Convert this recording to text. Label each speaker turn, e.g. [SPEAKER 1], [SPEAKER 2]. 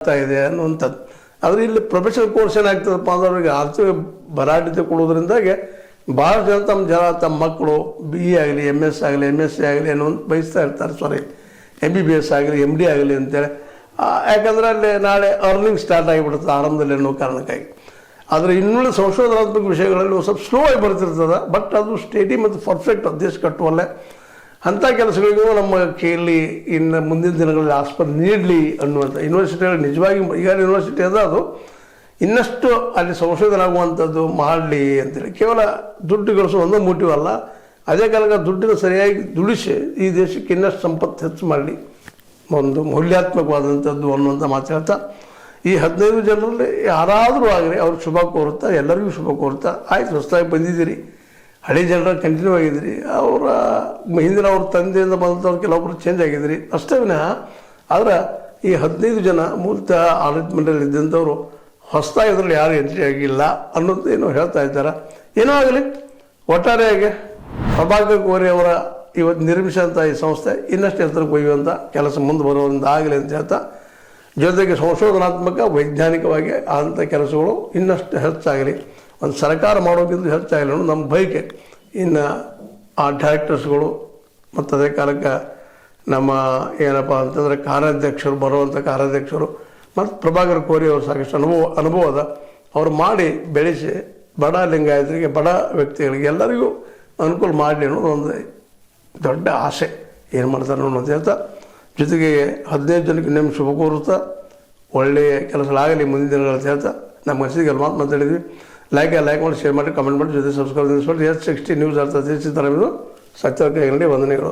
[SPEAKER 1] ಆಗ್ತಾ ಇದೆ ಅನ್ನುವಂಥದ್ದು. ಆದರೆ ಇಲ್ಲಿ ಪ್ರೊಫೆಷನಲ್ ಕೋರ್ಸ್ ಏನಾಗ್ತದಪ್ಪ ಅಂದ್ರೆ ಅವ್ರಿಗೆ ಆರ್ಥಿಕ ಭರಾಟೆ ಕೊಡೋದ್ರಿಂದಾಗೆ ಭಾಳ ತಮ್ಮ ಮಕ್ಕಳು BE ಆಗಲಿ MS ಆಗಲಿ MSc ಆಗಲಿ ಅನ್ನೋದು ಬಯಸ್ತಾ ಇರ್ತಾರೆ. MBBS ಆಗಲಿ MD ಆಗಲಿ ಅಂತೇಳಿ. ಯಾಕಂದರೆ ಅಲ್ಲಿ ನಾಳೆ ಅರ್ನಿಂಗ್ ಸ್ಟಾರ್ಟ್ ಆಗಿಬಿಡುತ್ತೆ ಆರಂಭದಲ್ಲಿ ಅನ್ನೋ ಕಾರಣಕ್ಕಾಗಿ. ಆದರೆ ಇನ್ನುಳಿದ ಸಂಶೋಧನಾತ್ಮಕ ವಿಷಯಗಳಲ್ಲಿ ಸ್ವಲ್ಪ ಸ್ಲೋ ಆಗಿ ಬರ್ತಿರ್ತದೆ. ಬಟ್ ಅದು ಸ್ಟೇಡಿ ಮತ್ತು ಪರ್ಫೆಕ್ಟ್ ದೇಶ ಕಟ್ಟುವಲ್ಲೇ ಅಂಥ ಕೆಲಸಗಳಿಗೂ ನಮ್ಮ ಕೈಯಲ್ಲಿ ಇನ್ನು ಮುಂದಿನ ದಿನಗಳಲ್ಲಿ ಆಸ್ಪತ್ರೆ ನೀಡಲಿ ಅನ್ನುವಂಥ ಯೂನಿವರ್ಸಿಟಿಗಳು ನಿಜವಾಗಿ ಈಗ ಯೂನಿವರ್ಸಿಟಿ ಅದ ಅದು ಇನ್ನಷ್ಟು ಅಲ್ಲಿ ಸಂಶೋಧನೆ ಆಗುವಂಥದ್ದು ಮಾಡಲಿ ಅಂತೇಳಿ. ಕೇವಲ ದುಡ್ಡು ಗಳಿಸೋ ಒಂದು ಮೋಟಿವ್ ಅಲ್ಲ, ಅದೇ ಕಾಲಕ್ಕೆ ದುಡ್ಡನ್ನು ಸರಿಯಾಗಿ ದುಡಿಸಿ ಈ ದೇಶಕ್ಕೆ ಇನ್ನಷ್ಟು ಸಂಪತ್ತು ಹೆಚ್ಚು ಮಾಡಲಿ, ಒಂದು ಮೌಲ್ಯಾತ್ಮಕವಾದಂಥದ್ದು ಅನ್ನುವಂಥ ಮಾತು ಹೇಳ್ತಾ ಈ 15 ಜನರಲ್ಲಿ ಯಾರಾದರೂ ಆಗಲಿ ಅವ್ರಿಗೆ ಶುಭ ಕೋರುತ್ತಾ, ಎಲ್ಲರಿಗೂ ಶುಭ ಕೋರುತ್ತಾ ಆಯ್ತು ಹೊಸದಾಗಿ ಬಂದಿದ್ದೀರಿ, ಹಳೆ ಜನರ ಕಂಟಿನ್ಯೂ ಆಗಿದ್ರಿ, ಅವರ ಹಿಂದಿನ ಅವ್ರ ತಂದೆಯಿಂದ ಬಂದಂಥವ್ರು ಕೆಲವೊಬ್ಬರು ಚೇಂಜ್ ಆಗಿದ್ರಿ ಅಷ್ಟೇ ವಿನಃ. ಆದರೆ ಈ 15 ಜನ ಮೂಲತಃ ಆಡಳಿತ ಮಂಡಳಿ ಇದ್ದಂಥವ್ರು ಹೊಸದಾಗಿ ಇದರಲ್ಲಿ ಯಾರು ಎಂಟ್ರಿ ಆಗಿಲ್ಲ ಅನ್ನೋದು ಏನೋ ಹೇಳ್ತಾ ಇದ್ದಾರೆ. ಏನೋ ಆಗಲಿ, ಒಟ್ಟಾರೆಯಾಗಿ ಪ್ರಭಾಕರ್ ಕೋರೆ ಅವರ ಇವತ್ತು ನಿರ್ಮಿಸಿದಂಥ ಈ ಸಂಸ್ಥೆ ಇನ್ನಷ್ಟು ಎತ್ತರಕ್ಕೆ ಒಯ್ಯುವಂಥ ಕೆಲಸ ಮುಂದೆ ಬರುವಂಥ ಆಗಲಿ ಅಂತ ಹೇಳ್ತಾ, ಜೊತೆಗೆ ಸಂಶೋಧನಾತ್ಮಕ ವೈಜ್ಞಾನಿಕವಾಗಿ ಆದಂಥ ಕೆಲಸಗಳು ಇನ್ನಷ್ಟು ಹೆಚ್ಚಾಗಲಿ, ಒಂದು ಸರ್ಕಾರ ಮಾಡೋಕ್ಕಿಂತ ಹೆಚ್ಚಾಗಲಿ ಅನ್ನೋದು ನಮ್ಮ ಬಯಕೆ. ಇನ್ನು ಆ ಡೈರೆಕ್ಟರ್ಸ್ಗಳು ಮತ್ತು ಅದೇ ಕಾಲಕ್ಕೆ ನಮ್ಮ ಏನಪ್ಪ ಅಂತಂದರೆ ಕಾರ್ಯಾಧ್ಯಕ್ಷರು, ಬರುವಂಥ ಕಾರ್ಯಾಧ್ಯಕ್ಷರು ಮತ್ತು ಪ್ರಭಾಕರ್ ಕೋರಿ ಅವರು ಸಾಕಷ್ಟು ಅನುಭವ ಅದ. ಅವ್ರು ಮಾಡಿ ಬೆಳೆಸಿ ಬಡ ಲಿಂಗಾಯತರಿಗೆ, ಬಡ ವ್ಯಕ್ತಿಗಳಿಗೆ ಎಲ್ಲರಿಗೂ ಅನುಕೂಲ ಮಾಡಲಿ ಅನ್ನೋದು ಒಂದು ದೊಡ್ಡ ಆಸೆ. ಏನು ಮಾಡ್ತಾರೆ ಅನ್ನೋದು ಹೇಳ್ತಾ, ಜೊತೆಗೆ 15 ಜನಕ್ಕೆ ನಿಮ್ಮ ಶುಭ ಕೋರುತ್ತಾ ಒಳ್ಳೆಯ ಕೆಲಸಗಳಾಗಲಿ ಮುಂದಿನ ದಿನಗಳು ಹೇಳ್ತಾ ನಮ್ಮ ಮನಸ್ಸಿಗೆ ಮಾತಾಡಿದ್ವಿ. ಲೈಕ್ ಮಾಡಿ, ಶೇರ್ ಮಾಡಿ, ಕಮೆಂಟ್ ಮಾಡಿ, ಜೊತೆ ಸಬ್ಸ್ಕ್ರೈಬ್ ಮಾಡಿ. S60 ನ್ಯೂಸ್ ಅರ್ಥ ತಿಳಿಸಿದ್ದಾರೆ. ಸತ್ಯ ಕೈಗಂಡಿ ವಂದನೆಗಳು.